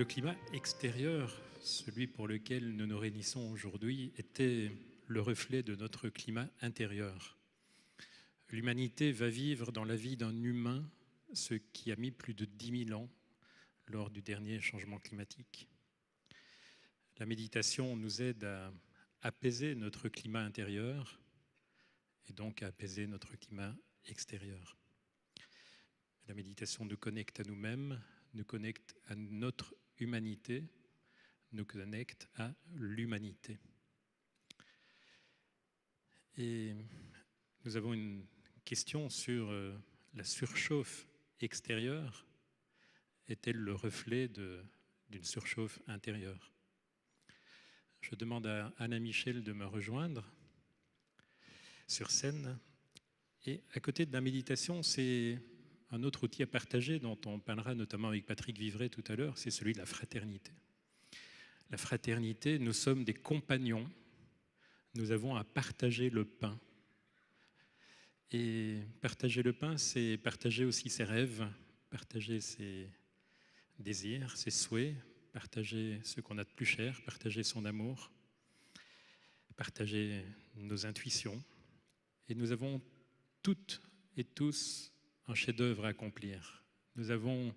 Le climat extérieur, celui pour lequel nous nous réunissons aujourd'hui, était le reflet de notre climat intérieur. L'humanité va vivre dans la vie d'un humain ce qui a mis plus de 10 000 ans lors du dernier changement climatique. La méditation nous aide à apaiser notre climat intérieur et donc à apaiser notre climat extérieur. La méditation nous connecte à nous-mêmes, nous connecte à notre humanité, nous connecte à l'humanité. Et nous avons une question sur la surchauffe extérieure. Est-elle le reflet d'une surchauffe intérieure? Je demande à Anna Michel de me rejoindre sur scène. Et à côté de la méditation, c'est un autre outil à partager dont on parlera notamment avec Patrick Vivray tout à l'heure, c'est celui de la fraternité. La fraternité, nous sommes des compagnons, nous avons à partager le pain. Et partager le pain, c'est partager aussi ses rêves, partager ses désirs, ses souhaits, partager ce qu'on a de plus cher, partager son amour, partager nos intuitions. Et nous avons toutes et tous un chef-d'œuvre à accomplir. Nous avons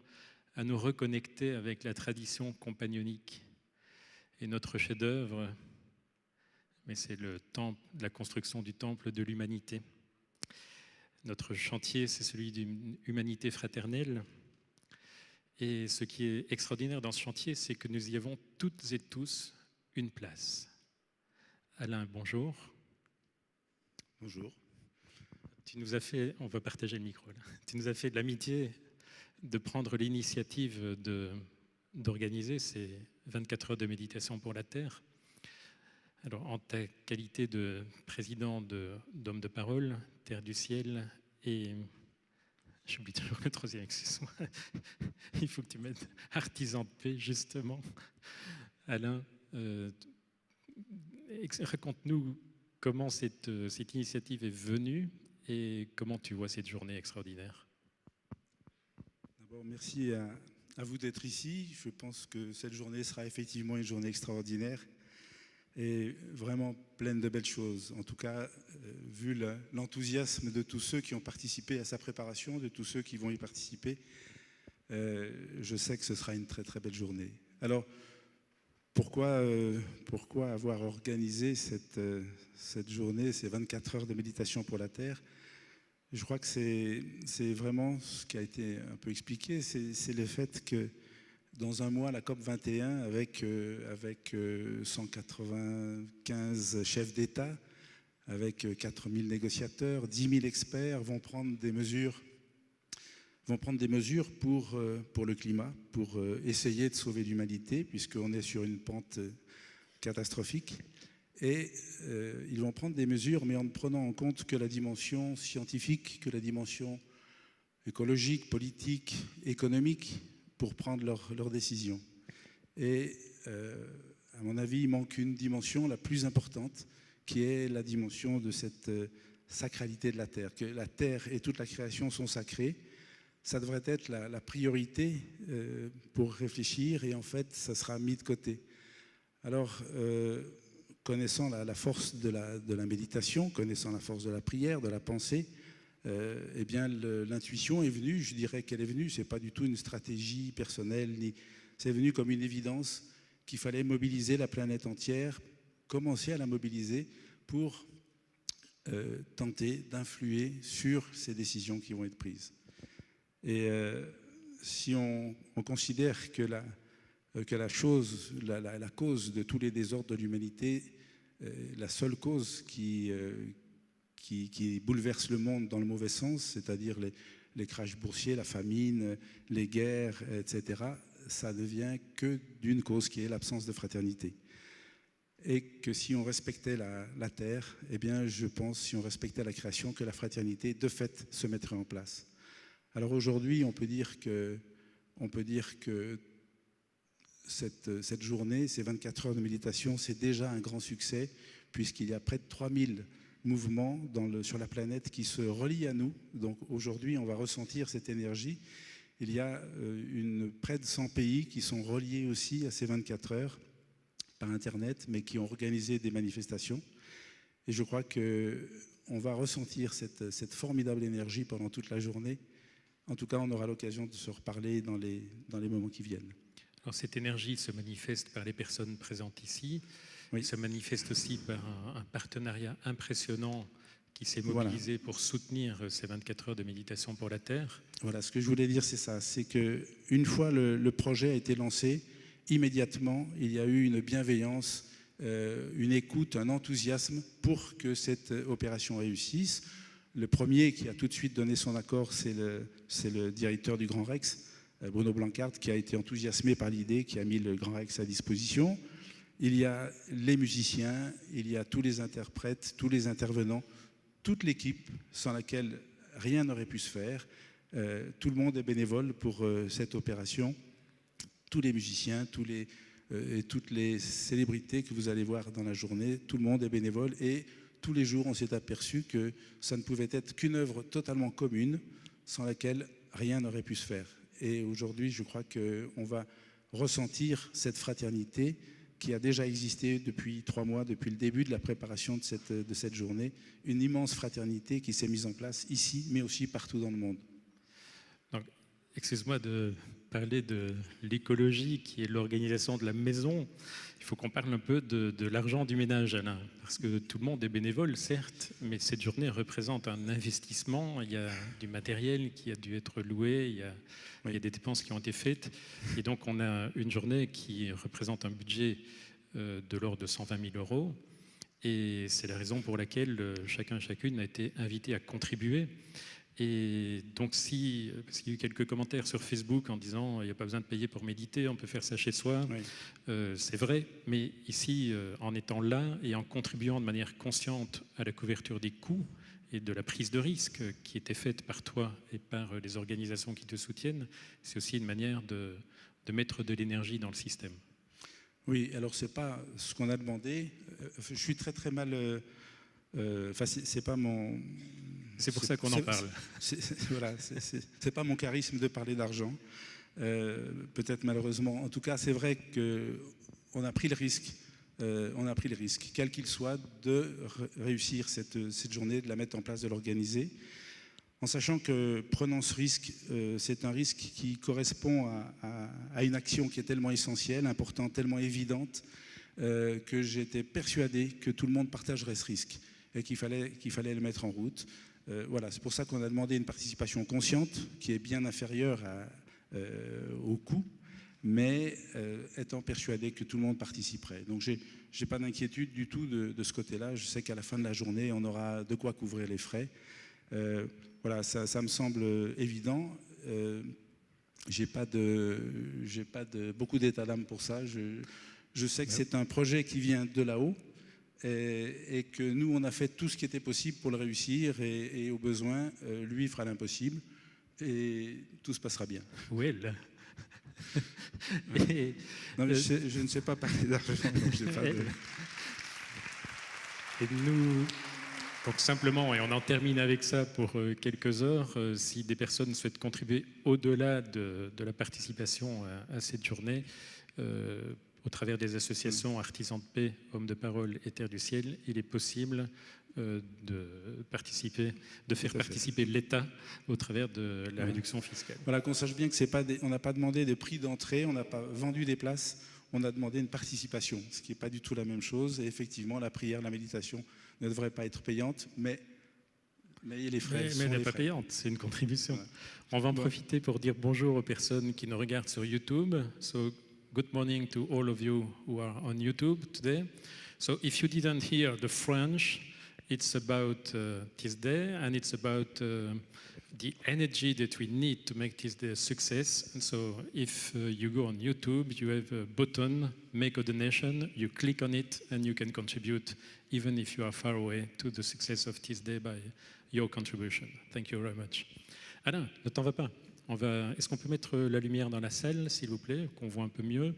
à nous reconnecter avec la tradition compagnonique. Et notre chef-d'œuvre, mais c'est le temple, la construction du temple de l'humanité. Notre chantier, c'est celui d'une humanité fraternelle. Et ce qui est extraordinaire dans ce chantier, c'est que nous y avons toutes et tous une place. Alain, bonjour. Bonjour. Tu nous as fait, on va partager le micro là. Tu nous as fait de l'amitié de prendre l'initiative d'organiser ces 24 heures de méditation pour la Terre. Alors, en ta qualité de président d'Homme de Parole, Terre du Ciel, et j'oublie toujours le troisième, excuse-moi, il faut que tu mettes artisan de paix, justement. Alain, raconte-nous comment cette initiative est venue et comment tu vois cette journée extraordinaire. D'abord, merci à vous d'être ici. Je pense que cette journée sera effectivement une journée extraordinaire et vraiment pleine de belles choses. En tout cas, vu l'enthousiasme de tous ceux qui ont participé à sa préparation, de tous ceux qui vont y participer, je sais que ce sera une très très belle journée. Alors, pourquoi avoir organisé cette journée, ces 24 heures de méditation pour la Terre? Je crois que c'est vraiment ce qui a été un peu expliqué, c'est le fait que dans un mois, la COP 21, avec 195 chefs d'État, avec 4000 négociateurs, 10 000 experts vont prendre des mesures pour le climat, pour essayer de sauver l'humanité, puisqu'on est sur une pente catastrophique. Et ils vont prendre des mesures, mais en ne prenant en compte que la dimension scientifique, que la dimension écologique, politique, économique, pour prendre leurs décisions. Et à mon avis, il manque une dimension la plus importante, qui est la dimension de cette sacralité de la Terre, que la Terre et toute la création sont sacrées. Ça devrait être la priorité pour réfléchir, et en fait, ça sera mis de côté. Alors, connaissant la force de la méditation, connaissant la force de la prière, de la pensée, eh bien l'intuition est venue, je dirais qu'elle est venue, c'est pas du tout une stratégie personnelle, c'est venu comme une évidence qu'il fallait mobiliser la planète entière, commencer à la mobiliser pour tenter d'influer sur ces décisions qui vont être prises. Et si on considère que la cause de tous les désordres de l'humanité, la seule cause qui bouleverse le monde dans le mauvais sens, c'est-à-dire les crashs boursiers, la famine, les guerres, etc., ça ne devient que d'une cause qui est l'absence de fraternité. Et que si on respectait la Terre, eh bien, je pense, si on respectait la création, que la fraternité, de fait, se mettrait en place. Alors aujourd'hui, on peut dire que cette journée, ces 24 heures de méditation, c'est déjà un grand succès, puisqu'il y a près de 3000 mouvements sur la planète qui se relient à nous. Donc aujourd'hui, on va ressentir cette énergie Il y a près de 100 pays qui sont reliés aussi à ces 24 heures par Internet, mais qui ont organisé des manifestations. Et je crois qu'on va ressentir cette formidable énergie pendant toute la journée. En tout cas, on aura l'occasion de se reparler dans les moments qui viennent. Alors, cette énergie se manifeste par les personnes présentes ici. Oui. Elle se manifeste aussi par un partenariat impressionnant qui s'est mobilisé pour soutenir ces 24 heures de méditation pour la Terre. Voilà, ce que je voulais dire, c'est ça. C'est qu'une fois le projet a été lancé, immédiatement, il y a eu une bienveillance, une écoute, un enthousiasme pour que cette opération réussisse. Le premier qui a tout de suite donné son accord, c'est le directeur du Grand Rex, Bruno Blancard, qui a été enthousiasmé par l'idée, qui a mis le Grand Rex à disposition. Il y a les musiciens, il y a tous les interprètes, tous les intervenants, toute l'équipe sans laquelle rien n'aurait pu se faire. Tout le monde est bénévole pour cette opération. Tous les musiciens, et toutes les célébrités que vous allez voir dans la journée, tout le monde est bénévole. Et tous les jours, on s'est aperçu que ça ne pouvait être qu'une œuvre totalement commune sans laquelle rien n'aurait pu se faire. Et aujourd'hui, je crois qu'on va ressentir cette fraternité qui a déjà existé depuis 3 mois, depuis le début de la préparation de cette journée, une immense fraternité qui s'est mise en place ici, mais aussi partout dans le monde. Donc, excuse-moi de parler de l'écologie, qui est l'organisation de la maison. Il faut qu'on parle un peu de l'argent du ménage, Alain, parce que tout le monde est bénévole, certes, mais cette journée représente un investissement. Il y a du matériel qui a dû être loué, il y a des dépenses qui ont été faites, et donc on a une journée qui représente un budget de l'ordre de 120 000 €, et c'est la raison pour laquelle chacun et chacune a été invité à contribuer. Et donc parce qu'il y a eu quelques commentaires sur Facebook en disant il n'y a pas besoin de payer pour méditer, on peut faire ça chez soi. Oui. C'est vrai, mais ici, en étant là et en contribuant de manière consciente à la couverture des coûts et de la prise de risque qui était faite par toi et par les organisations qui te soutiennent, c'est aussi une manière de mettre de l'énergie dans le système. Oui, alors c'est pas ce qu'on a demandé. Je suis très très mal. C'est pas mon. C'est pour ça qu'on en parle. Voilà, c'est pas mon charisme de parler d'argent. Peut-être malheureusement. En tout cas, c'est vrai qu'on a pris le risque. Quel qu'il soit, de réussir cette journée, de la mettre en place, de l'organiser, en sachant que prenant ce risque, c'est un risque qui correspond à une action qui est tellement essentielle, importante, tellement évidente, que j'étais persuadé que tout le monde partagerait ce risque et qu'il fallait le mettre en route. Voilà, c'est pour ça qu'on a demandé une participation consciente qui est bien inférieure au coût, mais étant persuadé que tout le monde participerait. Donc j'ai pas d'inquiétude du tout de ce côté-là. Je sais qu'à la fin de la journée, on aura de quoi couvrir les frais. Voilà, ça me semble évident. J'ai pas beaucoup d'état d'âme pour ça. Je sais que c'est un projet qui vient de là-haut. Et que nous, on a fait tout ce qui était possible pour le réussir, et au besoin, lui fera l'impossible, et tout se passera bien. Well. Non, mais je ne sais pas parler d'argent, donc je n'ai pas de... Et nous, donc simplement, et on en termine avec ça pour quelques heures, si des personnes souhaitent contribuer au-delà de la participation à cette journée, au travers des associations Artisans de Paix, Hommes de Parole et Terre du Ciel, il est possible de faire participer l'État au travers de la réduction fiscale. Voilà, qu'on sache bien on n'a pas demandé de prix d'entrée, on n'a pas vendu des places, on a demandé une participation, ce qui n'est pas du tout la même chose. Et effectivement, la prière, la méditation ne devrait pas être payante, mais les frais mais elle n'est pas payante, c'est une contribution. Voilà. On va en profiter pour dire bonjour aux personnes qui nous regardent sur YouTube. Good morning to all of you who are on YouTube today. So if you didn't hear the French, it's about this day, and it's about the energy that we need to make this day a success. And so if you go on YouTube, you have a button, Make a Donation, you click on it, and you can contribute, even if you are far away, to the success of this day by your contribution. Thank you very much. Alain, ne t'en va pas. Est-ce qu'on peut mettre la lumière dans la salle, s'il vous plaît, qu'on voit un peu mieux?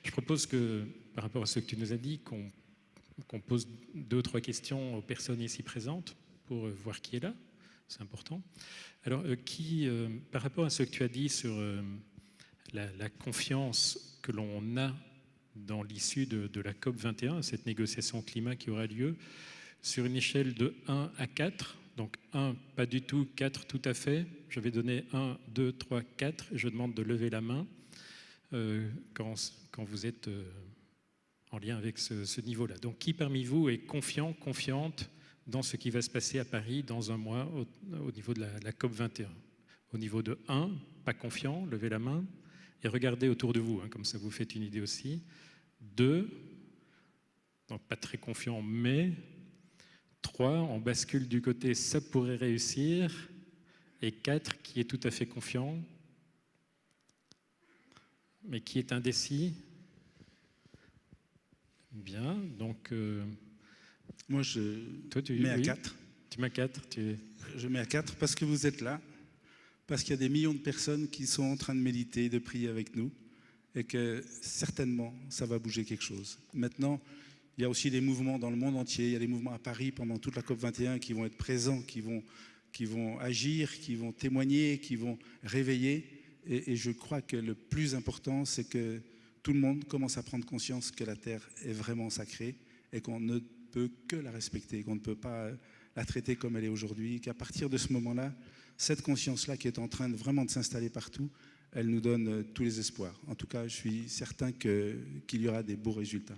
Je propose que, par rapport à ce que tu nous as dit, qu'on pose 2 ou 3 questions aux personnes ici présentes pour voir qui est là. c'est important. Alors, par rapport à ce que tu as dit sur la confiance que l'on a dans l'issue de la COP 21, cette négociation climat qui aura lieu, sur une échelle de 1 à 4, donc 1 pas du tout, 4 tout à fait, je vais donner 1, 2, 3, 4, et je demande de lever la main quand vous êtes en lien avec ce niveau-là. Donc qui parmi vous est confiant, confiante dans ce qui va se passer à Paris dans un mois au niveau de la COP 21? Au niveau de 1, pas confiant, levez la main, et regardez autour de vous, hein, comme ça vous faites une idée aussi. 2, donc pas très confiant, mais 3, on bascule du côté ça pourrait réussir, et 4, qui est tout à fait confiant, mais qui est indécis. Bien, donc... Moi, je mets à 4. Tu mets à 4 Je mets à 4 parce que vous êtes là, parce qu'il y a des millions de personnes qui sont en train de méditer, de prier avec nous, et que certainement, ça va bouger quelque chose. Maintenant, il y a aussi des mouvements dans le monde entier. Il y a des mouvements à Paris pendant toute la COP21 qui vont être présents, qui vont agir, qui vont témoigner, qui vont réveiller. Et je crois que le plus important, c'est que tout le monde commence à prendre conscience que la Terre est vraiment sacrée et qu'on ne peut que la respecter, qu'on ne peut pas la traiter comme elle est aujourd'hui, qu'à partir de ce moment-là, cette conscience-là qui est en train vraiment de s'installer partout, elle nous donne tous les espoirs. En tout cas, je suis certain qu'il y aura des beaux résultats.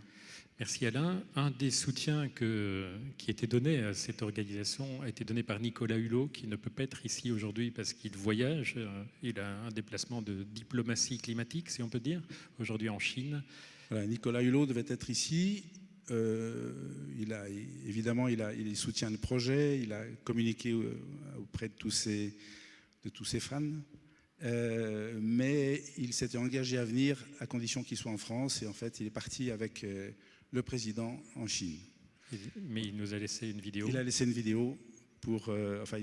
Merci Alain. Un des soutiens qui était donné à cette organisation a été donné par Nicolas Hulot, qui ne peut pas être ici aujourd'hui parce qu'il voyage. Il a un déplacement de diplomatie climatique, si on peut dire, aujourd'hui en Chine. Voilà, Nicolas Hulot devait être ici. Il soutient le projet, il a communiqué auprès de tous ses fans, mais il s'était engagé à venir à condition qu'il soit en France, et en fait il est parti avec le président en Chine. Mais il nous a laissé une vidéo. Il a laissé une vidéo il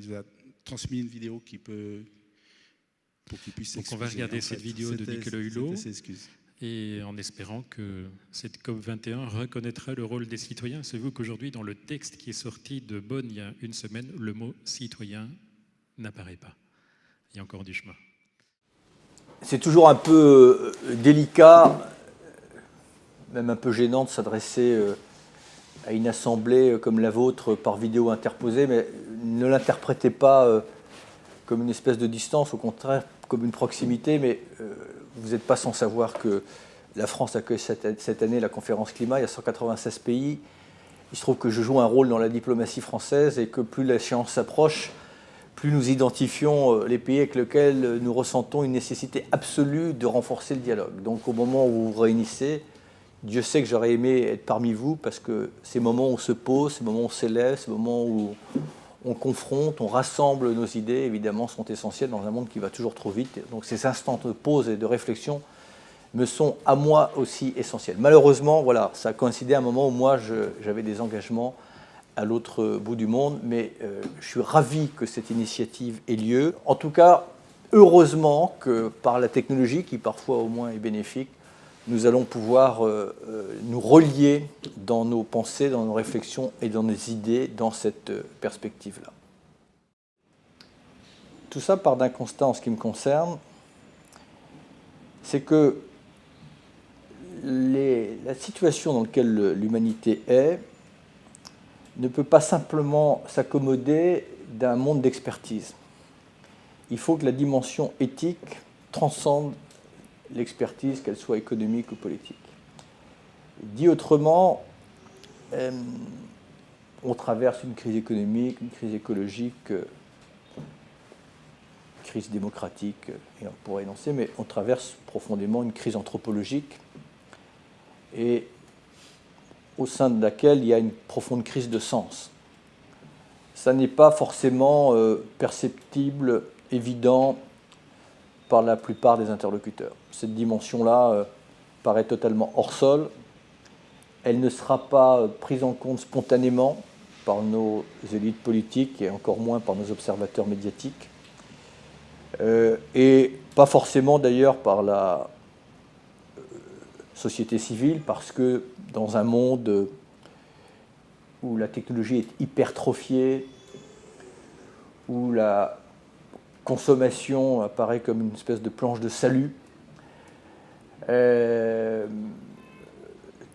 nous a transmis une vidéo pour qu'il puisse s'excuser. Donc on va regarder cette vidéo de Nicolas Hulot. Et en espérant que cette COP21 reconnaîtra le rôle des citoyens. Savez-vous qu'aujourd'hui, dans le texte qui est sorti de Bonn il y a une semaine, le mot « citoyen » n'apparaît pas. Il y a encore du chemin. C'est toujours un peu délicat, même un peu gênant de s'adresser à une assemblée comme la vôtre par vidéo interposée, mais ne l'interprétez pas comme une espèce de distance, au contraire comme une proximité, mais vous n'êtes pas sans savoir que la France accueille cette année la conférence climat, il y a 196 pays. Il se trouve que je joue un rôle dans la diplomatie française et que plus l'échéance s'approche, plus nous identifions les pays avec lesquels nous ressentons une nécessité absolue de renforcer le dialogue. Donc au moment où vous vous réunissez, Dieu sait que j'aurais aimé être parmi vous, parce que ces moments où on se pose, ces moments où on s'élève, ces moments où on confronte, on rassemble nos idées, évidemment, sont essentiels dans un monde qui va toujours trop vite. Donc ces instants de pause et de réflexion me sont à moi aussi essentiels. Malheureusement, voilà, ça a coïncidé à un moment où moi j'avais des engagements à l'autre bout du monde, mais je suis ravi que cette initiative ait lieu. En tout cas, heureusement que par la technologie, qui parfois au moins est bénéfique, nous allons pouvoir nous relier dans nos pensées, dans nos réflexions et dans nos idées dans cette perspective-là. Tout ça part d'un constat en ce qui me concerne, c'est que la situation dans laquelle l'humanité est ne peut pas simplement s'accommoder d'un monde d'expertise. Il faut que la dimension éthique transcende l'expertise, qu'elle soit économique ou politique. Dit autrement, on traverse une crise économique, une crise écologique, une crise démocratique, et on pourrait énoncer, mais on traverse profondément une crise anthropologique, et au sein de laquelle il y a une profonde crise de sens. Ça n'est pas forcément perceptible, évident, par la plupart des interlocuteurs. Cette dimension-là paraît totalement hors sol. Elle ne sera pas prise en compte spontanément par nos élites politiques et encore moins par nos observateurs médiatiques. Et pas forcément d'ailleurs par la société civile, parce que dans un monde où la technologie est hypertrophiée, où la consommation apparaît comme une espèce de planche de salut.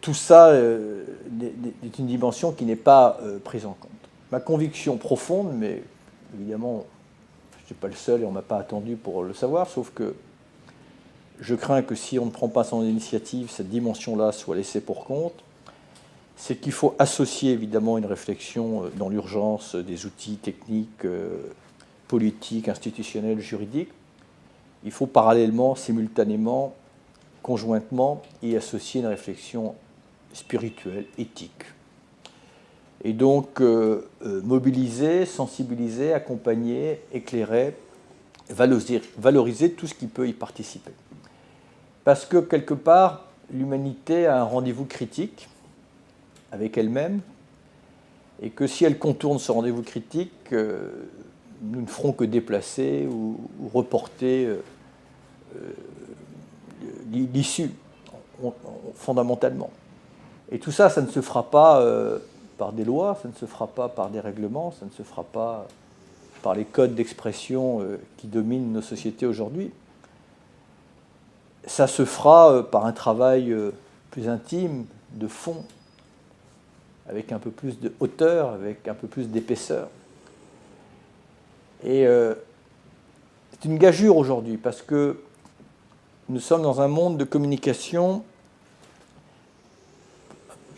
Tout ça est une dimension qui n'est pas prise en compte. Ma conviction profonde, mais évidemment, je ne suis pas le seul et on ne m'a pas attendu pour le savoir, sauf que je crains que si on ne prend pas son initiative, cette dimension-là soit laissée pour compte, c'est qu'il faut associer évidemment une réflexion dans l'urgence des outils techniques, politiques, institutionnels, juridiques. Il faut parallèlement, simultanément, conjointement, y associer une réflexion spirituelle, éthique. Et donc mobiliser, sensibiliser, accompagner, éclairer, valoriser tout ce qui peut y participer. Parce que quelque part, l'humanité a un rendez-vous critique avec elle-même, et que si elle contourne ce rendez-vous critique, nous ne ferons que déplacer ou reporter l'issue, fondamentalement. Et tout ça, ça ne se fera pas par des lois, ça ne se fera pas par des règlements, ça ne se fera pas par les codes d'expression qui dominent nos sociétés aujourd'hui. Ça se fera par un travail plus intime, de fond, avec un peu plus de hauteur, avec un peu plus d'épaisseur. Et c'est une gageure aujourd'hui, parce que nous sommes dans un monde de communication,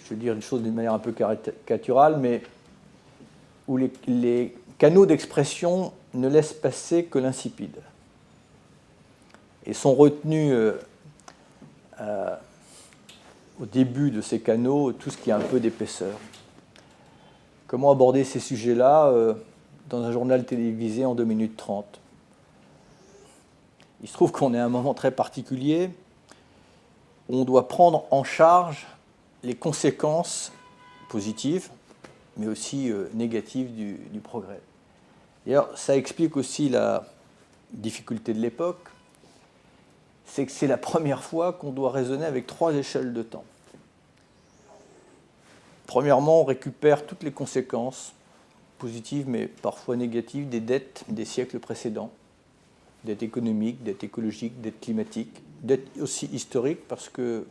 je vais dire une chose d'une manière un peu caricaturale, mais où les canaux d'expression ne laissent passer que l'insipide. Et sont retenus au début de ces canaux tout ce qui a un peu d'épaisseur. Comment aborder ces sujets-là dans un journal télévisé en 2 minutes 30 ? Il se trouve qu'on est à un moment très particulier où on doit prendre en charge les conséquences positives, mais aussi négatives du progrès. D'ailleurs, ça explique aussi la difficulté de l'époque, c'est que c'est la première fois qu'on doit raisonner avec 3 échelles de temps. Premièrement, on récupère toutes les conséquences positives, mais parfois négatives, des dettes des siècles précédents. Dettes économiques, dettes écologiques, dettes climatiques, dettes aussi historiques, parce que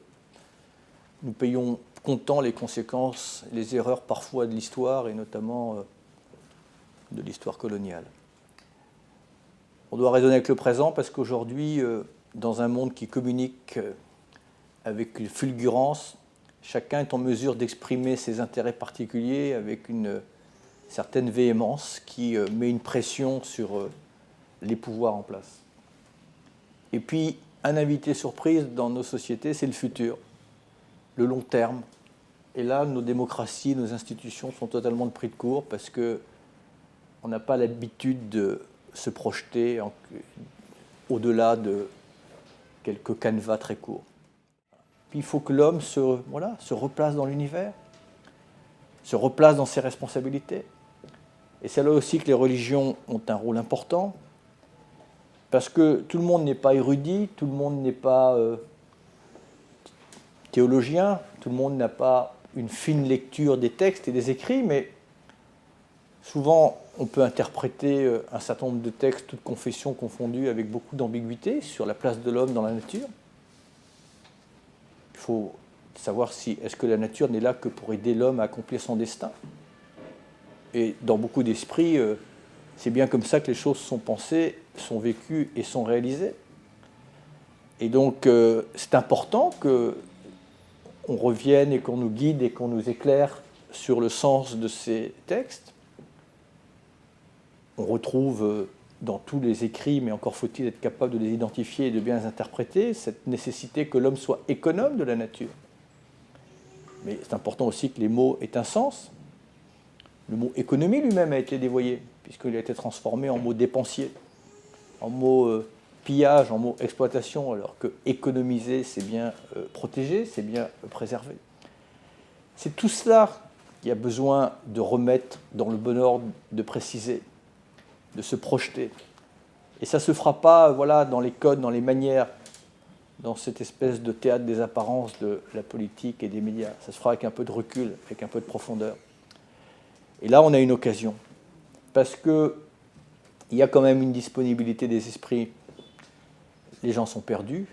nous payons comptant les conséquences, les erreurs parfois de l'histoire, et notamment de l'histoire coloniale. On doit raisonner avec le présent, parce qu'aujourd'hui, dans un monde qui communique avec une fulgurance, chacun est en mesure d'exprimer ses intérêts particuliers avec une certaine véhémence qui met une pression sur les pouvoirs en place. Et puis, un invité surprise dans nos sociétés, c'est le futur, le long terme. Et là, nos démocraties, nos institutions sont totalement de pris de court parce qu'on n'a pas l'habitude de se projeter au-delà de quelques canevas très courts. Puis il faut que l'homme se replace dans l'univers, se replace dans ses responsabilités. Et c'est là aussi que les religions ont un rôle important, parce que tout le monde n'est pas érudit, tout le monde n'est pas théologien, tout le monde n'a pas une fine lecture des textes et des écrits, mais souvent on peut interpréter un certain nombre de textes, toutes confessions confondues, avec beaucoup d'ambiguïté sur la place de l'homme dans la nature. Il faut savoir si est-ce que la nature n'est là que pour aider l'homme à accomplir son destin. Et dans beaucoup d'esprits, c'est bien comme ça que les choses sont pensées, sont vécues et sont réalisées. Et donc, c'est important qu'on revienne et qu'on nous guide et qu'on nous éclaire sur le sens de ces textes. On retrouve dans tous les écrits, mais encore faut-il être capable de les identifier et de bien les interpréter, cette nécessité que l'homme soit économe de la nature. Mais c'est important aussi que les mots aient un sens. Le mot économie lui-même a été dévoyé, puisqu'il a été transformé en mot dépensier, en mot pillage, en mot exploitation, alors que économiser, c'est bien protéger, c'est bien préserver. C'est tout cela qu'il y a besoin de remettre dans le bon ordre, de préciser, de se projeter. Et ça ne se fera pas dans les codes, dans les manières, dans cette espèce de théâtre des apparences de la politique et des médias. Ça se fera avec un peu de recul, avec un peu de profondeur. Et là, on a une occasion. Parce que il y a quand même une disponibilité des esprits. Les gens sont perdus,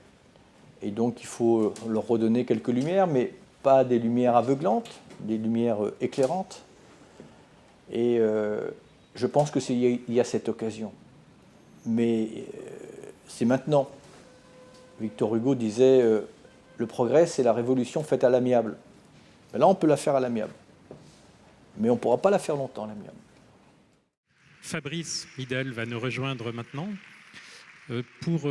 et donc il faut leur redonner quelques lumières, mais pas des lumières aveuglantes, des lumières éclairantes. Et je pense qu'il y a cette occasion. Mais c'est maintenant. Victor Hugo disait le progrès, c'est la révolution faite à l'amiable. Là, on peut la faire à l'amiable. Mais on ne pourra pas la faire longtemps, l'amiable. Fabrice Midal va nous rejoindre maintenant. Pour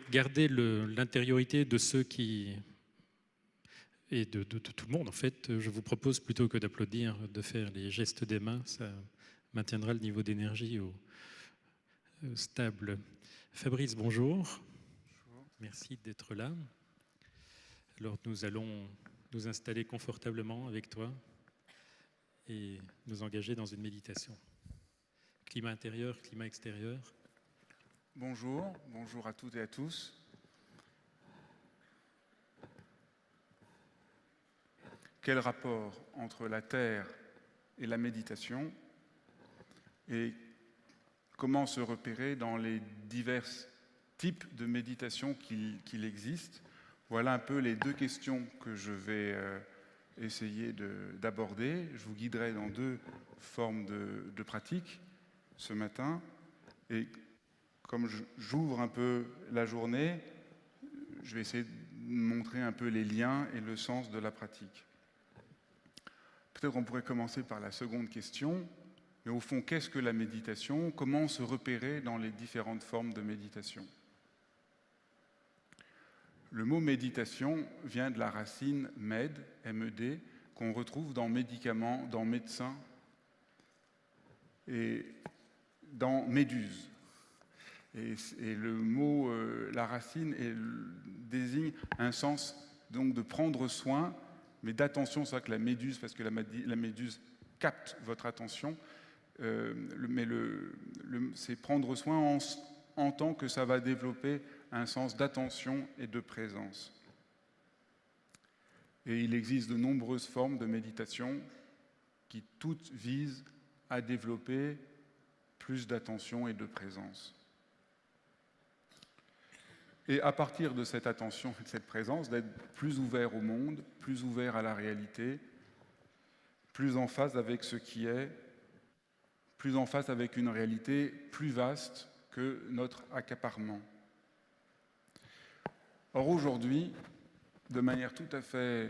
garder l'intériorité de ceux qui... et de tout le monde, en fait, je vous propose, plutôt que d'applaudir, de faire les gestes des mains. Ça maintiendra le niveau d'énergie stable. Fabrice, bonjour. Bonjour. Merci d'être là. Alors, nous allons nous installer confortablement avec toi et nous engager dans une méditation. Climat intérieur, climat extérieur. Bonjour, bonjour à toutes et à tous. Quel rapport entre la Terre et la méditation et comment se repérer dans les divers types de méditation qu'il existe? Voilà un peu les deux questions que je vais essayer d'aborder. Je vous guiderai dans deux formes de pratique ce matin. Et comme j'ouvre un peu la journée, je vais essayer de montrer un peu les liens et le sens de la pratique. Peut-être qu'on pourrait commencer par la seconde question, mais au fond, qu'est-ce que la méditation? Comment se repérer dans les différentes formes de méditation? Le mot méditation vient de la racine med, M-E-D, qu'on retrouve dans médicaments, dans médecin et dans méduse. Et le mot, la racine, désigne un sens donc de prendre soin, mais d'attention. C'est vrai que la méduse, parce que la méduse capte votre attention, mais c'est prendre soin en tant que ça va développer un sens d'attention et de présence. Et il existe de nombreuses formes de méditation qui toutes visent à développer plus d'attention et de présence. Et à partir de cette attention et de cette présence, d'être plus ouvert au monde, plus ouvert à la réalité, plus en phase avec ce qui est, plus en phase avec une réalité plus vaste que notre accaparement. Or aujourd'hui, de manière tout à fait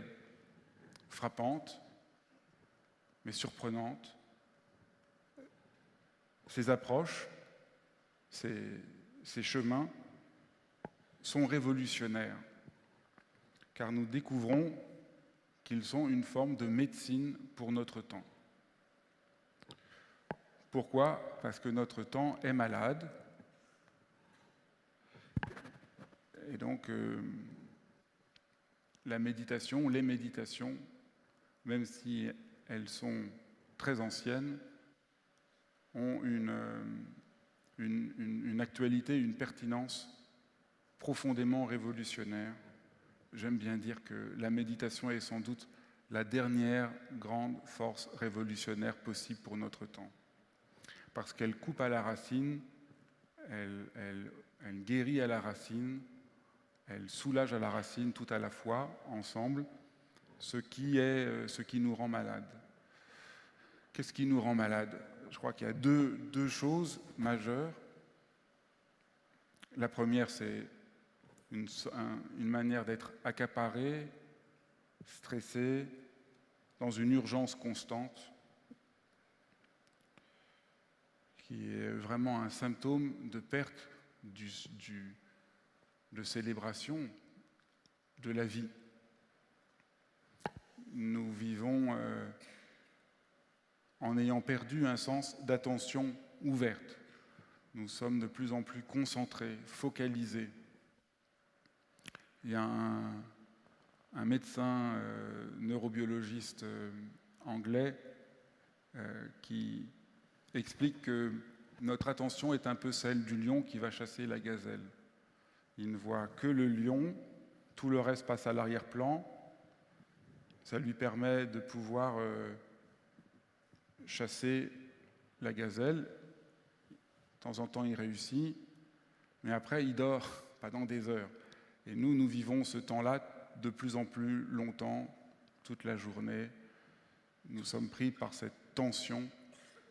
frappante, mais surprenante, ces approches, ces chemins sont révolutionnaires, car nous découvrons qu'ils sont une forme de médecine pour notre temps. Pourquoi? Parce que notre temps est malade. Et donc, la méditation, les méditations, même si elles sont très anciennes, ont une actualité, une pertinence profondément révolutionnaire. J'aime bien dire que la méditation est sans doute la dernière grande force révolutionnaire possible pour notre temps. Parce qu'elle coupe à la racine, elle guérit à la racine, elle soulage à la racine tout à la fois, ensemble, ce qui nous rend malades. Qu'est-ce qui nous rend malades? Je crois qu'il y a deux choses majeures. La première, c'est une manière d'être accaparé, stressé, dans une urgence constante, qui est vraiment un symptôme de perte de célébration de la vie. Nous vivons en ayant perdu un sens d'attention ouverte. Nous sommes de plus en plus concentrés, focalisés. Il y a un médecin neurobiologiste anglais qui explique que notre attention est un peu celle du lion qui va chasser la gazelle. Il ne voit que le lion, tout le reste passe à l'arrière-plan. Ça lui permet de pouvoir chasser la gazelle. De temps en temps, il réussit, mais après, il dort pendant des heures. Et nous vivons ce temps-là de plus en plus longtemps, toute la journée. Nous sommes pris par cette tension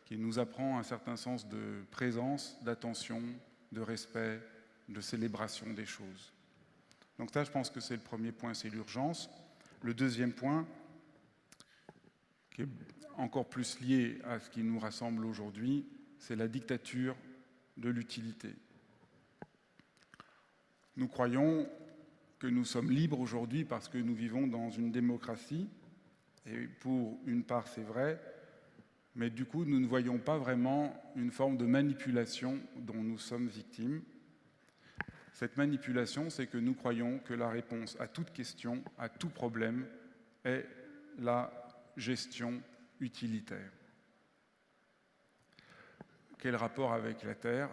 qui nous apprend un certain sens de présence, d'attention, de respect, de célébration des choses. Donc ça, je pense que c'est le premier point, c'est l'urgence. Le deuxième point, qui est encore plus lié à ce qui nous rassemble aujourd'hui, c'est la dictature de l'utilité. Nous croyons que nous sommes libres aujourd'hui parce que nous vivons dans une démocratie, et pour une part c'est vrai, mais du coup nous ne voyons pas vraiment une forme de manipulation dont nous sommes victimes. Cette manipulation, c'est que nous croyons que la réponse à toute question, à tout problème, est la gestion utilitaire. Quel rapport avec la Terre?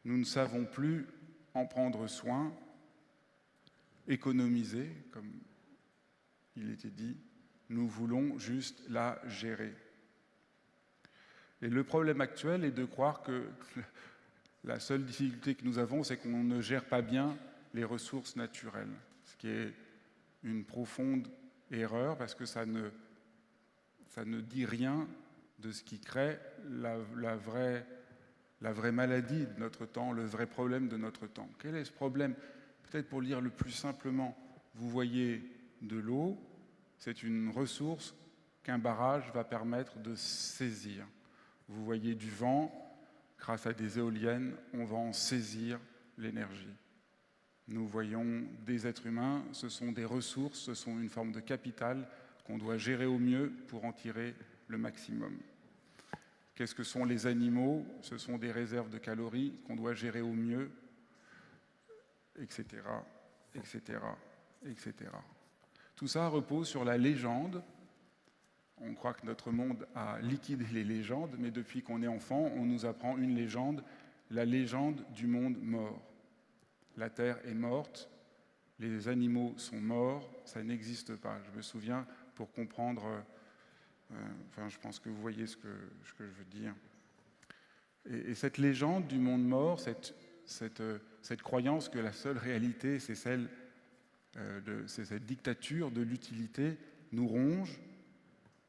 Nous ne savons plus en prendre soin, économiser, comme il était dit, nous voulons juste la gérer. Et le problème actuel est de croire que la seule difficulté que nous avons, c'est qu'on ne gère pas bien les ressources naturelles, ce qui est une profonde erreur parce que ça ne dit rien de ce qui crée la vraie maladie de notre temps, le vrai problème de notre temps. Quel est ce problème? Peut-être pour le dire le plus simplement, vous voyez de l'eau, c'est une ressource qu'un barrage va permettre de saisir. Vous voyez du vent, grâce à des éoliennes, on va en saisir l'énergie. Nous voyons des êtres humains, ce sont des ressources, ce sont une forme de capital qu'on doit gérer au mieux pour en tirer le maximum. Qu'est-ce que sont les animaux? Ce sont des réserves de calories qu'on doit gérer au mieux, etc., etc., etc. Tout ça repose sur la légende. On croit que notre monde a liquidé les légendes, mais depuis qu'on est enfant, on nous apprend une légende, la légende du monde mort. La Terre est morte, les animaux sont morts, ça n'existe pas. Je me souviens, pour comprendre, je pense que vous voyez ce que je veux dire. Et cette légende du monde mort, cette croyance que la seule réalité, c'est c'est cette dictature de l'utilité, nous ronge,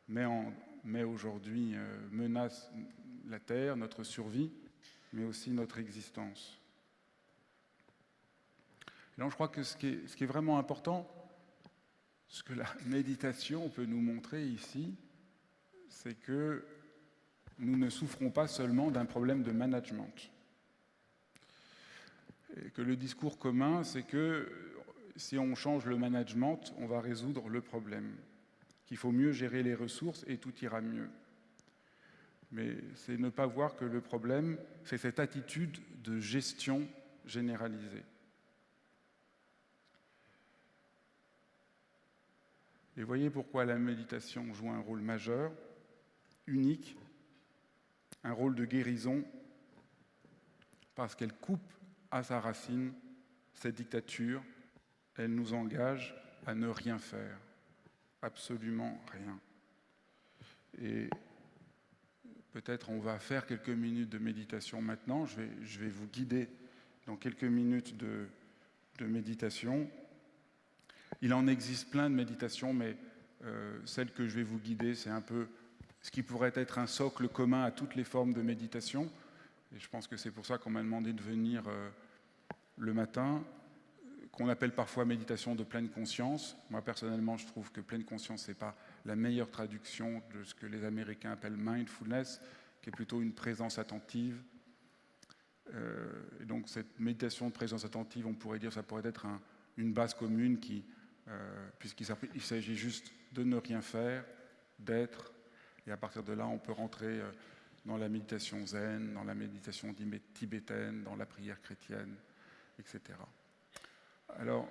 mais aujourd'hui menace la Terre, notre survie, mais aussi notre existence. Et donc je crois que ce qui est vraiment important, ce que la méditation peut nous montrer ici, c'est que nous ne souffrons pas seulement d'un problème de management. Et que le discours commun, c'est que si on change le management, on va résoudre le problème. Qu'il faut mieux gérer les ressources et tout ira mieux. Mais c'est ne pas voir que le problème, c'est cette attitude de gestion généralisée. Et voyez pourquoi la méditation joue un rôle majeur, unique, un rôle de guérison, parce qu'elle coupe à sa racine cette dictature, elle nous engage à ne rien faire, absolument rien. Et peut-être on va faire quelques minutes de méditation maintenant, je vais vous guider dans quelques minutes de méditation. Il en existe plein de méditations, mais celle que je vais vous guider, c'est un peu ce qui pourrait être un socle commun à toutes les formes de méditation. Et je pense que c'est pour ça qu'on m'a demandé de venir le matin, qu'on appelle parfois méditation de pleine conscience. Moi, personnellement, je trouve que pleine conscience, ce n'est pas la meilleure traduction de ce que les Américains appellent mindfulness, qui est plutôt une présence attentive. Et donc, cette méditation de présence attentive, on pourrait dire, ça pourrait être une base commune puisqu'il s'agit juste de ne rien faire, d'être, et à partir de là, on peut rentrer dans la méditation zen, dans la méditation tibétaine, dans la prière chrétienne, etc. Alors,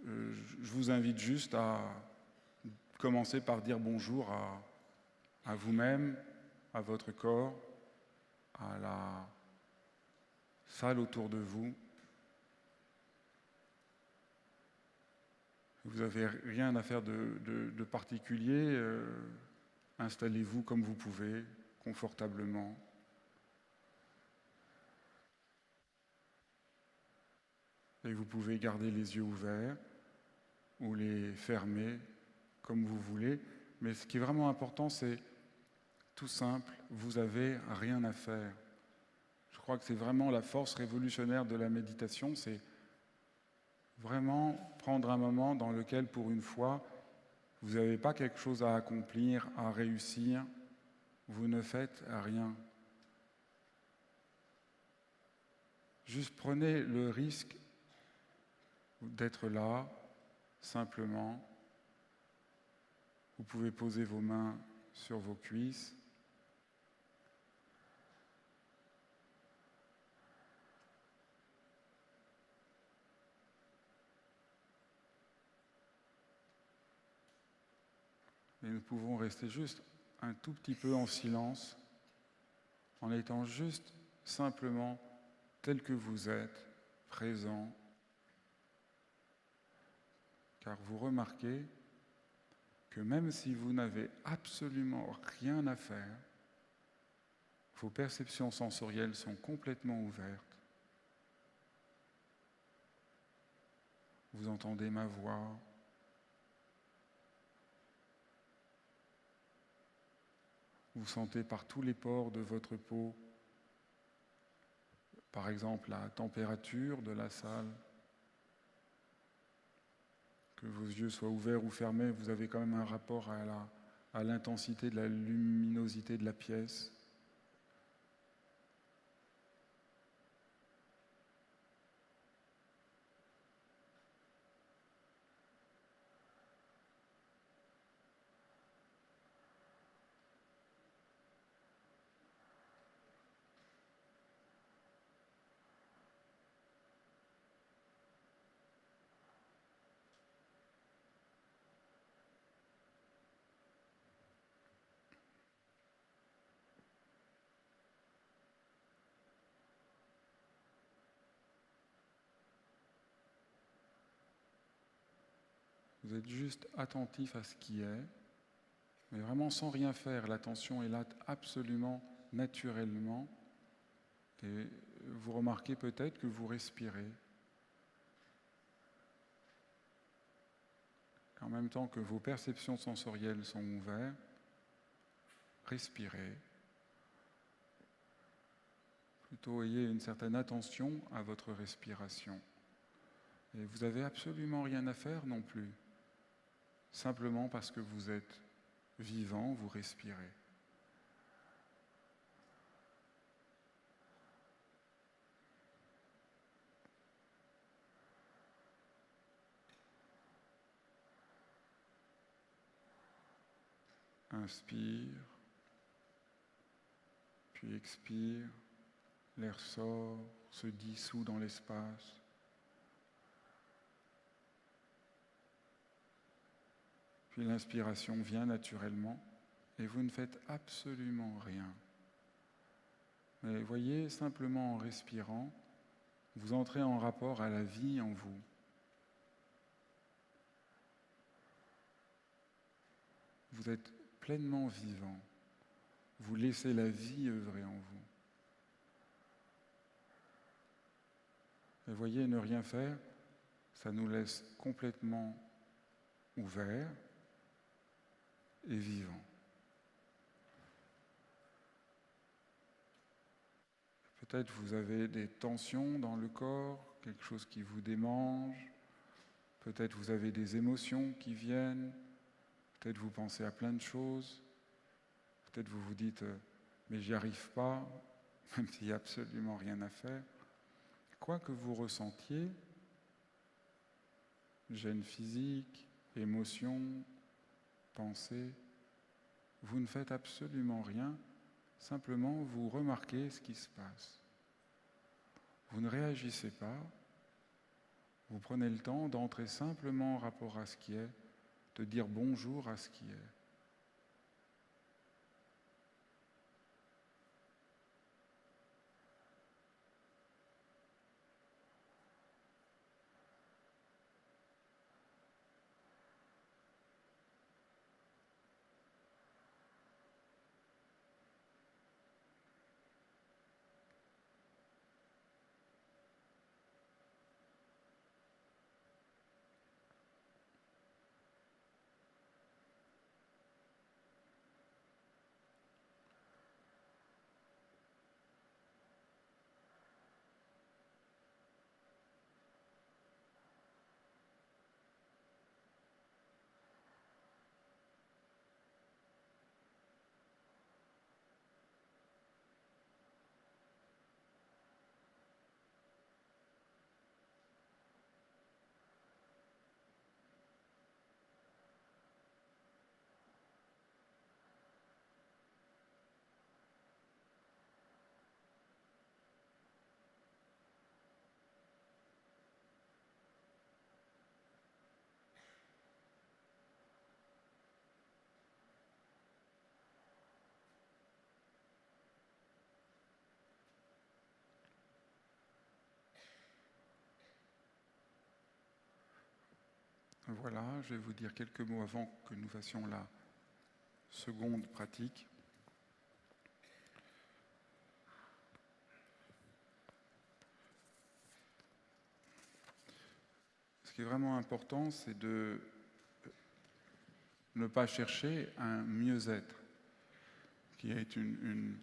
je vous invite juste à commencer par dire bonjour à vous-même, à votre corps, à la salle autour de vous. Vous n'avez rien à faire de particulier. Installez-vous comme vous pouvez, confortablement. Et vous pouvez garder les yeux ouverts ou les fermer comme vous voulez. Mais ce qui est vraiment important, c'est tout simple, vous n'avez rien à faire. Je crois que c'est vraiment la force révolutionnaire de la méditation, c'est vraiment prendre un moment dans lequel, pour une fois, vous n'avez pas quelque chose à accomplir, à réussir, vous ne faites rien. Juste prenez le risque d'être là, simplement. Vous pouvez poser vos mains sur vos cuisses. Et nous pouvons rester juste un tout petit peu en silence, en étant juste simplement tel que vous êtes, présent. Car vous remarquez que même si vous n'avez absolument rien à faire, vos perceptions sensorielles sont complètement ouvertes. Vous entendez ma voix. Vous sentez par tous les pores de votre peau, par exemple la température de la salle. Que vos yeux soient ouverts ou fermés, vous avez quand même un rapport à l'intensité de la luminosité de la pièce. Vous êtes juste attentif à ce qui est, mais vraiment sans rien faire. L'attention est là absolument naturellement. Et vous remarquez peut-être que vous respirez. En même temps que vos perceptions sensorielles sont ouvertes, respirez. Plutôt ayez une certaine attention à votre respiration. Et vous n'avez absolument rien à faire non plus. Simplement parce que vous êtes vivant, vous respirez. Inspire, puis expire, l'air sort, se dissout dans l'espace. Puis l'inspiration vient naturellement et vous ne faites absolument rien. Mais voyez, simplement en respirant, vous entrez en rapport à la vie en vous. Vous êtes pleinement vivant. Vous laissez la vie œuvrer en vous. Et voyez, ne rien faire, ça nous laisse complètement ouverts et vivants. Peut-être vous avez des tensions dans le corps, quelque chose qui vous démange. Peut-être vous avez des émotions qui viennent. Peut-être vous pensez à plein de choses. Peut-être vous vous dites « mais j'y arrive pas », même s'il n'y a absolument rien à faire. Quoi que vous ressentiez, gêne physique, émotion, pensée, vous ne faites absolument rien, simplement vous remarquez ce qui se passe. Vous ne réagissez pas, vous prenez le temps d'entrer simplement en rapport à ce qui est, de dire bonjour à ce qui est. Voilà, je vais vous dire quelques mots avant que nous fassions la seconde pratique. Ce qui est vraiment important, c'est de ne pas chercher un mieux-être, qui est une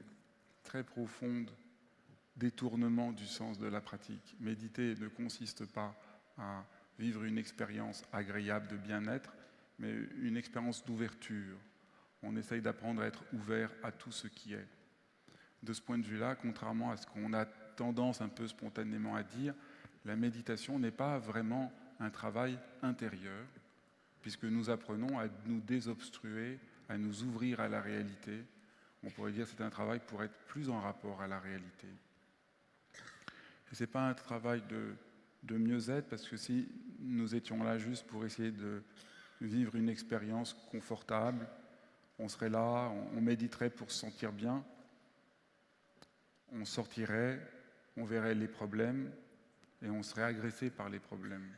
très profonde détournement du sens de la pratique. Méditer ne consiste pas à vivre une expérience agréable de bien-être, mais une expérience d'ouverture. On essaye d'apprendre à être ouvert à tout ce qui est. De ce point de vue-là, contrairement à ce qu'on a tendance un peu spontanément à dire, la méditation n'est pas vraiment un travail intérieur, puisque nous apprenons à nous désobstruer, à nous ouvrir à la réalité. On pourrait dire que c'est un travail pour être plus en rapport à la réalité. Et ce n'est pas un travail de mieux-être, parce que si nous étions là juste pour essayer de vivre une expérience confortable, on serait là, on méditerait pour se sentir bien, on sortirait, on verrait les problèmes et on serait agressé par les problèmes.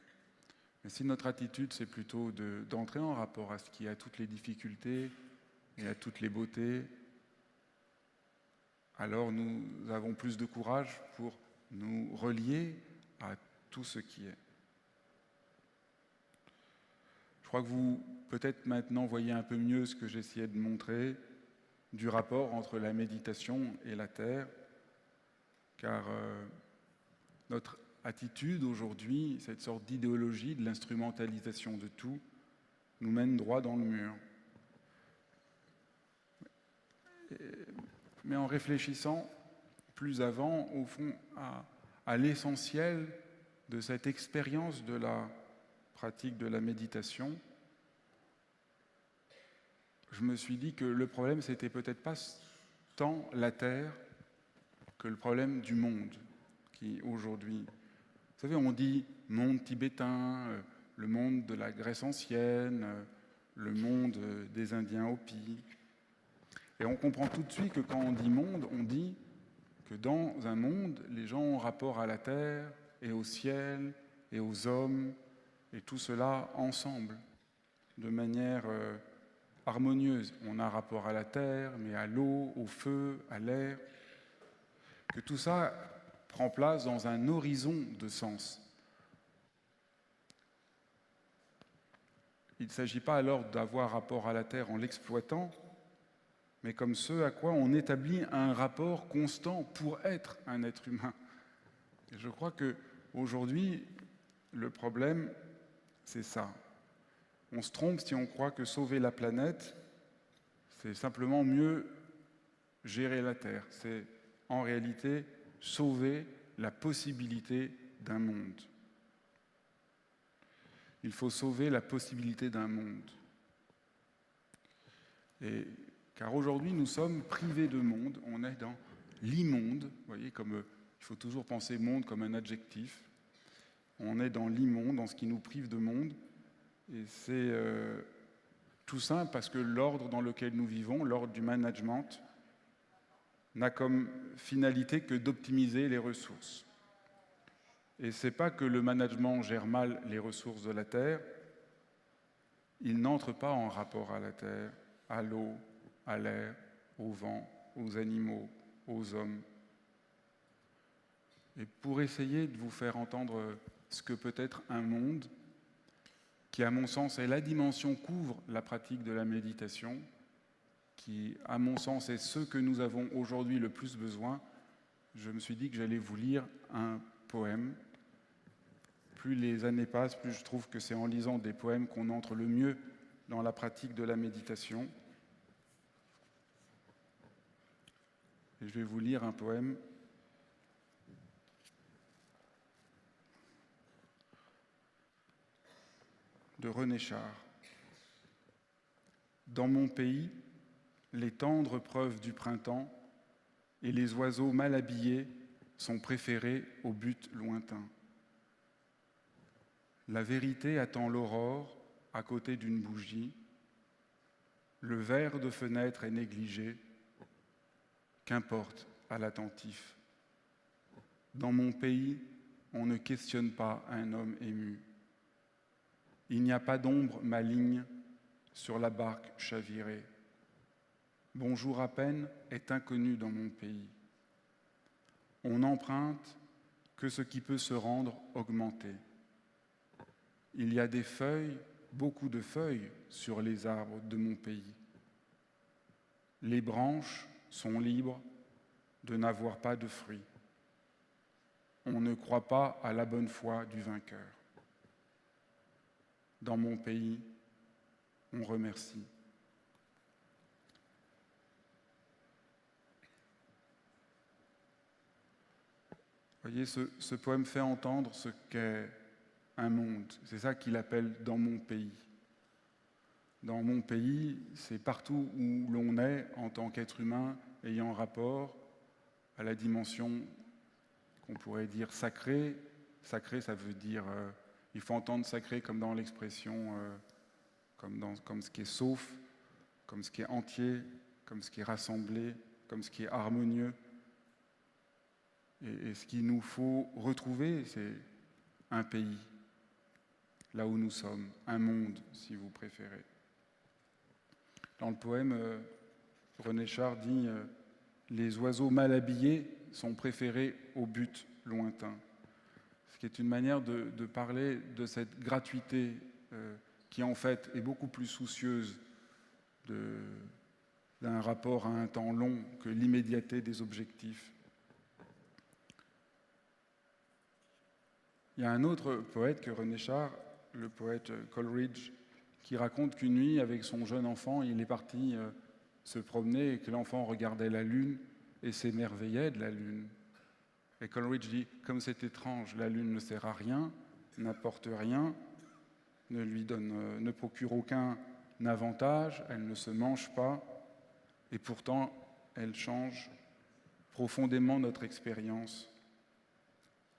Mais si notre attitude, c'est plutôt d'entrer en rapport à ce qui a toutes les difficultés et à toutes les beautés, alors nous avons plus de courage pour nous relier à tout ce qui est. Je crois que vous, peut-être maintenant, voyez un peu mieux ce que j'essayais de montrer du rapport entre la méditation et la terre, car notre attitude aujourd'hui, cette sorte d'idéologie de l'instrumentalisation de tout, nous mène droit dans le mur. Mais en réfléchissant plus avant, au fond, à l'essentiel de cette expérience de la pratique de la méditation, je me suis dit que le problème, c'était peut-être pas tant la terre que le problème du monde qui, aujourd'hui, vous savez, on dit monde tibétain, le monde de la Grèce ancienne, le monde des Indiens Hopis. Et on comprend tout de suite que quand on dit monde, on dit que dans un monde, les gens ont rapport à la terre et au ciel et aux hommes, et tout cela ensemble, de manière harmonieuse. On a rapport à la terre, mais à l'eau, au feu, à l'air. Que tout ça prend place dans un horizon de sens. Il ne s'agit pas alors d'avoir rapport à la terre en l'exploitant, mais comme ce à quoi on établit un rapport constant pour être un être humain. Et je crois qu'aujourd'hui, le problème, c'est ça. On se trompe si on croit que sauver la planète, c'est simplement mieux gérer la Terre. C'est en réalité sauver la possibilité d'un monde. Il faut sauver la possibilité d'un monde. Car aujourd'hui, nous sommes privés de monde, on est dans l'immonde. Vous voyez, comme il faut toujours penser monde comme un adjectif. On est dans l'immonde, dans ce qui nous prive de monde. Et c'est tout simple parce que l'ordre dans lequel nous vivons, l'ordre du management, n'a comme finalité que d'optimiser les ressources. Et ce n'est pas que le management gère mal les ressources de la Terre, il n'entre pas en rapport à la Terre, à l'eau, à l'air, au vent, aux animaux, aux hommes. Et pour essayer de vous faire entendre ce que peut être un monde, qui, à mon sens, est la dimension qu'ouvre la pratique de la méditation, qui, à mon sens, est ce que nous avons aujourd'hui le plus besoin, je me suis dit que j'allais vous lire un poème. Plus les années passent, plus je trouve que c'est en lisant des poèmes qu'on entre le mieux dans la pratique de la méditation. Et je vais vous lire un poème de René Char. Dans mon pays, les tendres preuves du printemps et les oiseaux mal habillés sont préférés au but lointain. La vérité attend l'aurore à côté d'une bougie. Le verre de fenêtre est négligé. Qu'importe à l'attentif. Dans mon pays, on ne questionne pas un homme ému. Il n'y a pas d'ombre maligne sur la barque chavirée. Bonjour à peine est inconnu dans mon pays. On n'emprunte que ce qui peut se rendre augmenté. Il y a des feuilles, beaucoup de feuilles sur les arbres de mon pays. Les branches sont libres de n'avoir pas de fruits. On ne croit pas à la bonne foi du vainqueur. Dans mon pays, on remercie. Vous voyez, ce poème fait entendre ce qu'est un monde. C'est ça qu'il appelle « dans mon pays ». Dans mon pays, c'est partout où l'on est en tant qu'être humain ayant rapport à la dimension qu'on pourrait dire sacrée. Sacré, ça veut dire, il faut entendre sacré comme dans l'expression, comme ce qui est sauf, comme ce qui est entier, comme ce qui est rassemblé, comme ce qui est harmonieux. Et ce qu'il nous faut retrouver, c'est un pays, là où nous sommes, un monde, si vous préférez. Dans le poème, René Char dit « Les oiseaux mal habillés sont préférés au but lointain », ce qui est une manière de parler de cette gratuité qui, en fait, est beaucoup plus soucieuse d'un rapport à un temps long que l'immédiateté des objectifs. Il y a un autre poète que René Char, le poète Coleridge, qui raconte qu'une nuit, avec son jeune enfant, il est parti se promener et que l'enfant regardait la lune et s'émerveillait de la lune. Et Coleridge dit « Comme c'est étrange, la lune ne sert à rien, n'apporte rien, ne procure aucun avantage, elle ne se mange pas, et pourtant elle change profondément notre expérience.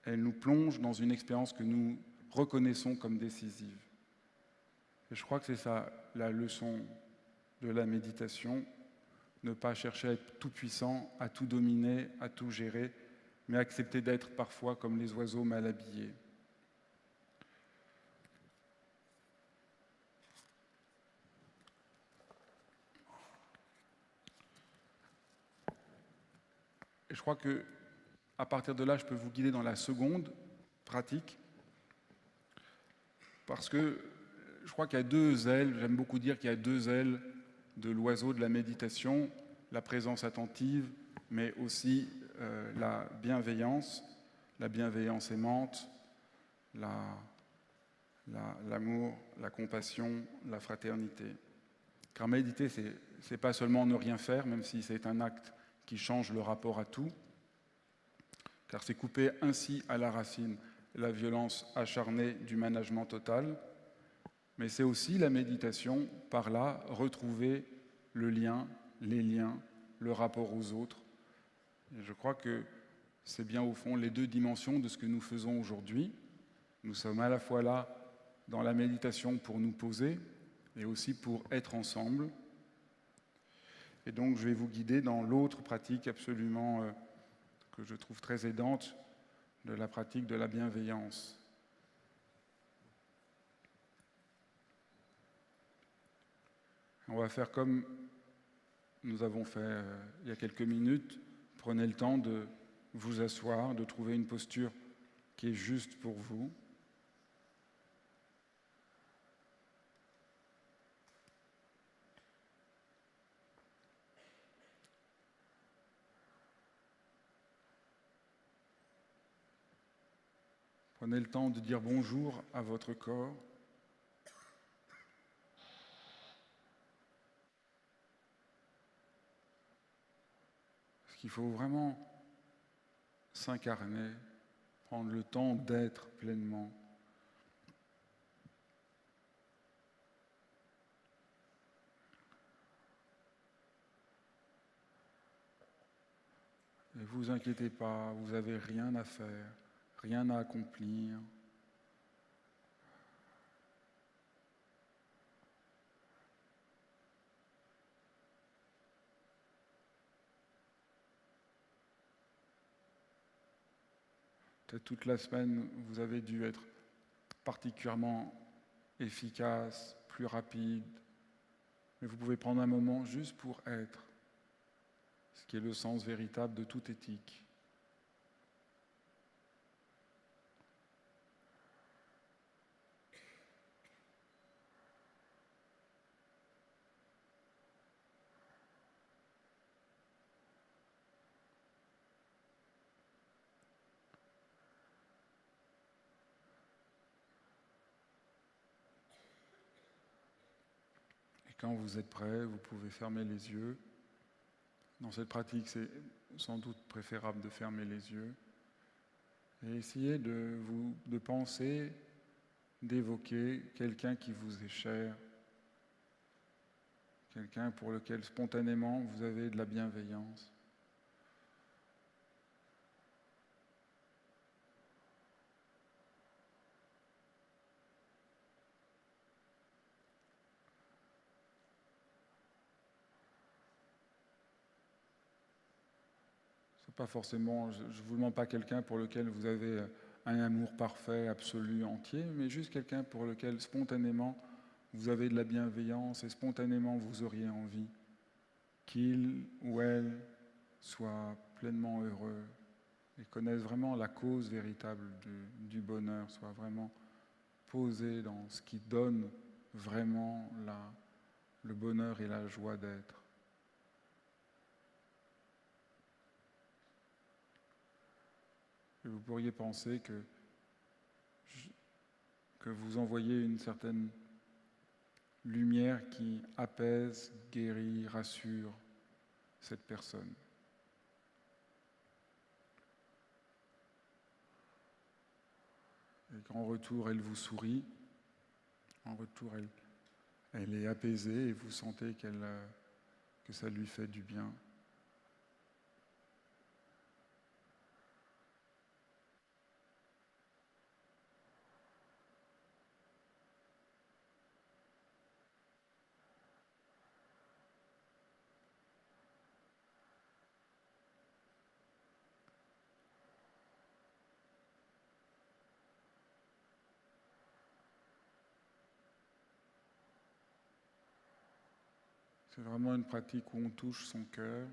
Elle nous plonge dans une expérience que nous reconnaissons comme décisive. » Et je crois que c'est ça la leçon de la méditation, ne pas chercher à être tout puissant, à tout dominer, à tout gérer, mais accepter d'être parfois comme les oiseaux mal habillés. Et je crois que à partir de là, je peux vous guider dans la seconde pratique, parce que je crois qu'il y a deux ailes, j'aime beaucoup dire qu'il y a deux ailes de l'oiseau de la méditation, la présence attentive, mais aussi la bienveillance aimante, l'amour, la compassion, la fraternité. Car méditer, c'est pas seulement ne rien faire, même si c'est un acte qui change le rapport à tout, car c'est couper ainsi à la racine la violence acharnée du management total, mais c'est aussi la méditation, par là, retrouver le lien, les liens, le rapport aux autres. Et je crois que c'est bien au fond les deux dimensions de ce que nous faisons aujourd'hui. Nous sommes à la fois là dans la méditation pour nous poser et aussi pour être ensemble. Et donc je vais vous guider dans l'autre pratique absolument que je trouve très aidante, de la pratique de la bienveillance. On va faire comme nous avons fait il y a quelques minutes. Prenez le temps de vous asseoir, de trouver une posture qui est juste pour vous. Prenez le temps de dire bonjour à votre corps. Parce qu'il faut vraiment s'incarner, prendre le temps d'être pleinement. Ne vous inquiétez pas, vous n'avez rien à faire, rien à accomplir. Peut-être toute la semaine, vous avez dû être particulièrement efficace, plus rapide. Mais vous pouvez prendre un moment juste pour être, ce qui est le sens véritable de toute éthique. Quand vous êtes prêt, vous pouvez fermer les yeux. Dans cette pratique, c'est sans doute préférable de fermer les yeux et essayer de penser, d'évoquer quelqu'un qui vous est cher, quelqu'un pour lequel spontanément vous avez de la bienveillance. Pas forcément, je ne vous demande pas quelqu'un pour lequel vous avez un amour parfait, absolu, entier, mais juste quelqu'un pour lequel spontanément vous avez de la bienveillance et spontanément vous auriez envie qu'il ou elle soit pleinement heureux et connaisse vraiment la cause véritable du bonheur, soit vraiment posé dans ce qui donne vraiment le bonheur et la joie d'être. Et vous pourriez penser que vous envoyez une certaine lumière qui apaise, guérit, rassure cette personne. Et qu'en retour, elle vous sourit, en retour, elle est apaisée et vous sentez que ça lui fait du bien. C'est vraiment une pratique où on touche son cœur.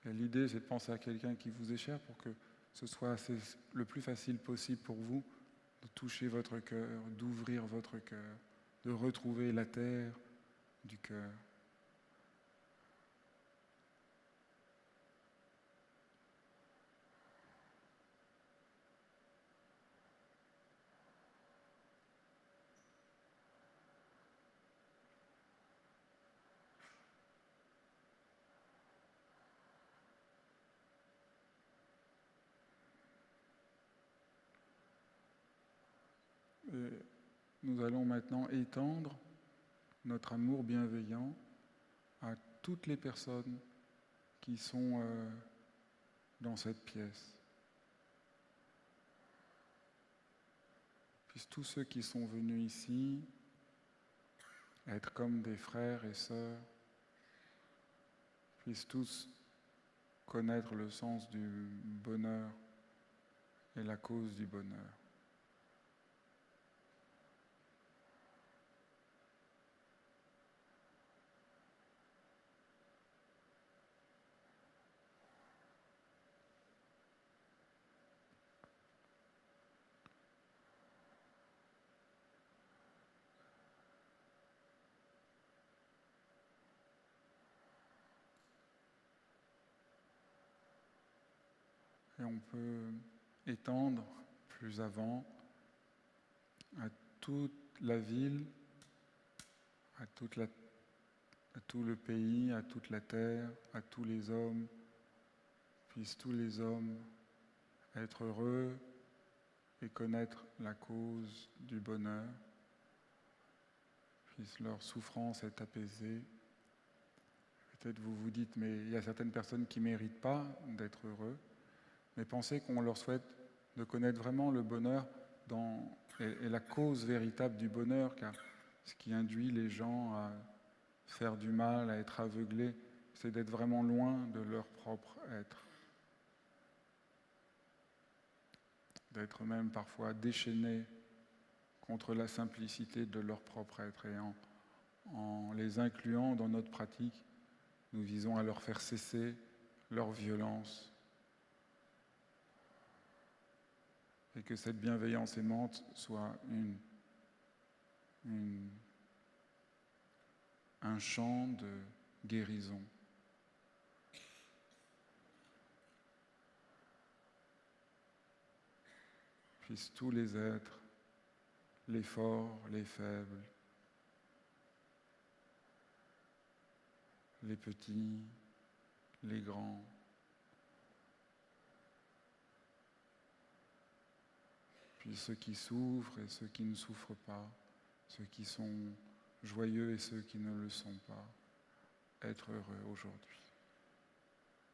Et l'idée, c'est de penser à quelqu'un qui vous est cher pour que ce soit le plus facile possible pour vous de toucher votre cœur, d'ouvrir votre cœur, de retrouver la terre du cœur. Et nous allons maintenant étendre notre amour bienveillant à toutes les personnes qui sont dans cette pièce. Puissent tous ceux qui sont venus ici être comme des frères et sœurs, puissent tous connaître le sens du bonheur et la cause du bonheur. Et on peut étendre plus avant à toute la ville, à tout le pays, à toute la terre, à tous les hommes. Puissent tous les hommes être heureux et connaître la cause du bonheur. Puisse leur souffrance être apaisée. Peut-être vous vous dites, mais il y a certaines personnes qui ne méritent pas d'être heureux. Mais pensez qu'on leur souhaite de connaître vraiment le bonheur et la cause véritable du bonheur, car ce qui induit les gens à faire du mal, à être aveuglés, c'est d'être vraiment loin de leur propre être. D'être même parfois déchaînés contre la simplicité de leur propre être. Et en les incluant dans notre pratique, nous visons à leur faire cesser leur violence. Et que cette bienveillance aimante soit un champ de guérison. Puissent tous les êtres, les forts, les faibles, les petits, les grands, puis ceux qui souffrent et ceux qui ne souffrent pas, ceux qui sont joyeux et ceux qui ne le sont pas, être heureux aujourd'hui,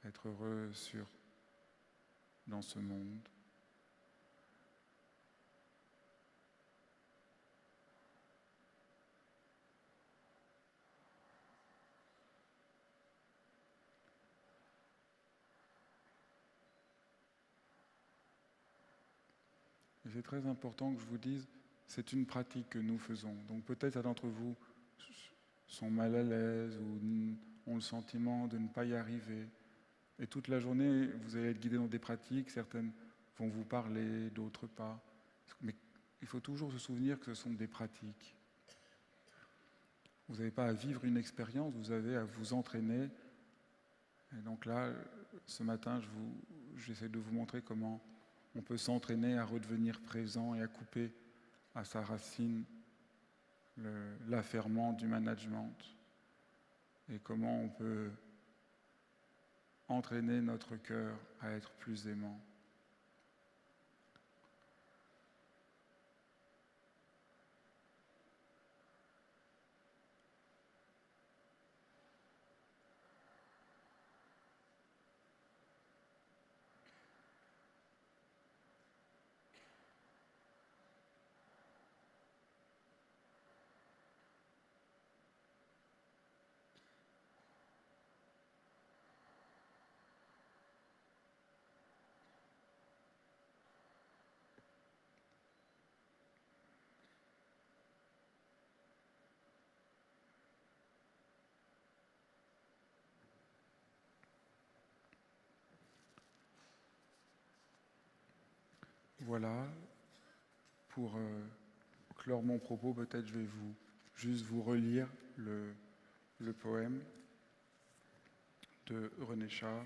être heureux dans ce monde. Et c'est très important que je vous dise, c'est une pratique que nous faisons. Donc peut-être certains d'entre vous sont mal à l'aise ou ont le sentiment de ne pas y arriver. Et toute la journée, vous allez être guidés dans des pratiques, certaines vont vous parler, d'autres pas. Mais il faut toujours se souvenir que ce sont des pratiques. Vous n'avez pas à vivre une expérience, vous avez à vous entraîner. Et donc là, ce matin, j'essaie de vous montrer comment on peut s'entraîner à redevenir présent et à couper à sa racine l'affairement du management. Et comment on peut entraîner notre cœur à être plus aimant. Voilà, pour clore mon propos, peut-être je vais juste vous relire le poème de René Char,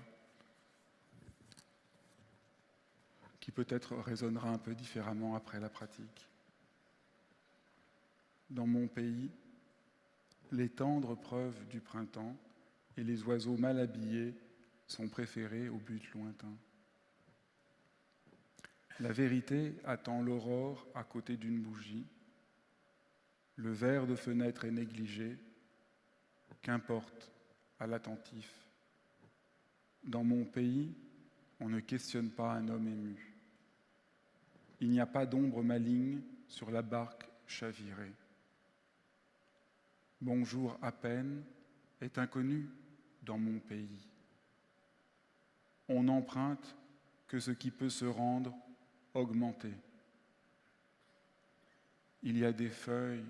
qui peut-être résonnera un peu différemment après la pratique. Dans mon pays, les tendres preuves du printemps et les oiseaux mal habillés sont préférés au but lointain. La vérité attend l'aurore à côté d'une bougie. Le verre de fenêtre est négligé. Qu'importe à l'attentif. Dans mon pays, on ne questionne pas un homme ému. Il n'y a pas d'ombre maligne sur la barque chavirée. Bonjour à peine est inconnu dans mon pays. On n'emprunte que ce qui peut se rendre augmenté. Il y a des feuilles,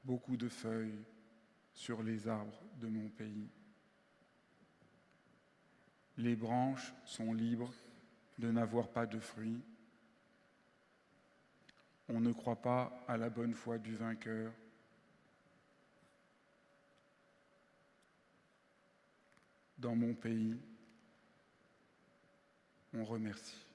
beaucoup de feuilles, sur les arbres de mon pays. Les branches sont libres de n'avoir pas de fruits. On ne croit pas à la bonne foi du vainqueur. Dans mon pays, on remercie.